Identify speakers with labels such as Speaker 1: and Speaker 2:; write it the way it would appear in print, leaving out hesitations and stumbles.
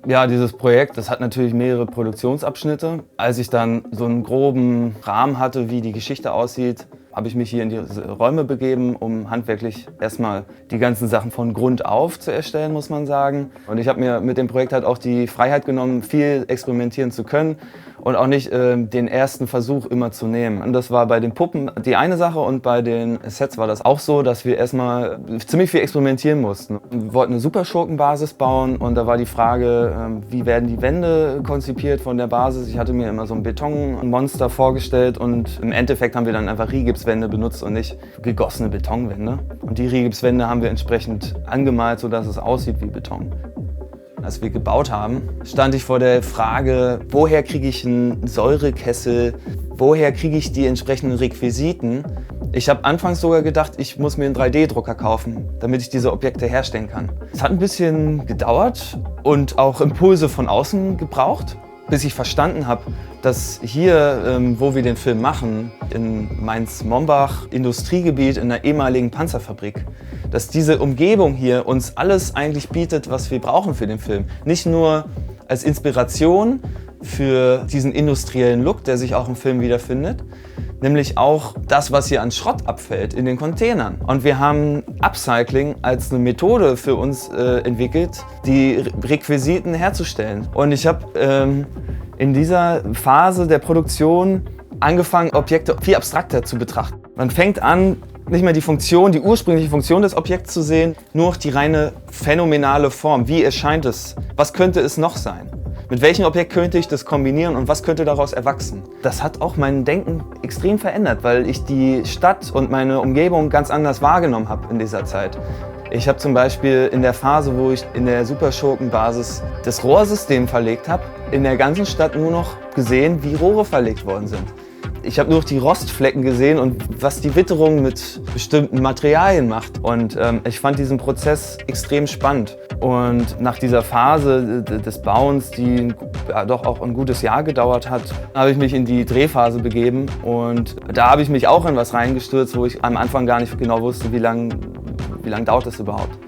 Speaker 1: Ja, dieses Projekt, das hat natürlich mehrere Produktionsabschnitte. Als ich dann so einen groben Rahmen hatte, wie die Geschichte aussieht, habe ich mich hier in diese Räume begeben, um handwerklich erstmal die ganzen Sachen von Grund auf zu erstellen, muss man sagen. Und ich habe mir mit dem Projekt halt auch die Freiheit genommen, viel experimentieren zu können und auch nicht den ersten Versuch immer zu nehmen. Und das war bei den Puppen die eine Sache und bei den Sets war das auch so, dass wir erstmal ziemlich viel experimentieren mussten. Wir wollten eine Superschurkenbasis bauen und da war die Frage, wie werden die Wände konzipiert von der Basis. Ich hatte mir immer so ein Betonmonster vorgestellt und im Endeffekt haben wir dann einfach Rigipswände benutzt und nicht gegossene Betonwände. Und die Rigipswände haben wir entsprechend angemalt, sodass es aussieht wie Beton. Als wir gebaut haben, stand ich vor der Frage, woher kriege ich einen Säurekessel, woher kriege ich die entsprechenden Requisiten. Ich habe anfangs sogar gedacht, ich muss mir einen 3D-Drucker kaufen, damit ich diese Objekte herstellen kann. Es hat ein bisschen gedauert und auch Impulse von außen gebraucht, bis ich verstanden habe, dass hier, wo wir den Film machen, in Mainz-Mombach, Industriegebiet in einer ehemaligen Panzerfabrik, dass diese Umgebung hier uns alles eigentlich bietet, was wir brauchen für den Film. Nicht nur als Inspiration für diesen industriellen Look, der sich auch im Film wiederfindet, nämlich auch das, was hier an Schrott abfällt in den Containern. Und wir haben Upcycling als eine Methode für uns entwickelt, die Requisiten herzustellen. Und ich habe in dieser Phase der Produktion angefangen, Objekte viel abstrakter zu betrachten. Man fängt an, nicht mehr die Funktion, die ursprüngliche Funktion des Objekts zu sehen, nur die reine phänomenale Form. Wie erscheint es? Was könnte es noch sein? Mit welchem Objekt könnte ich das kombinieren und was könnte daraus erwachsen? Das hat auch mein Denken extrem verändert, weil ich die Stadt und meine Umgebung ganz anders wahrgenommen habe in dieser Zeit. Ich habe zum Beispiel in der Phase, wo ich in der Superschurkenbasis das Rohrsystem verlegt habe, in der ganzen Stadt nur noch gesehen, wie Rohre verlegt worden sind. Ich habe nur noch die Rostflecken gesehen und was die Witterung mit bestimmten Materialien macht. Und ich fand diesen Prozess extrem spannend. Und nach dieser Phase des Bauens, die ja, doch auch ein gutes Jahr gedauert hat, habe ich mich in die Drehphase begeben. Und da habe ich mich auch in was reingestürzt, wo ich am Anfang gar nicht genau wusste, wie lang dauert das überhaupt.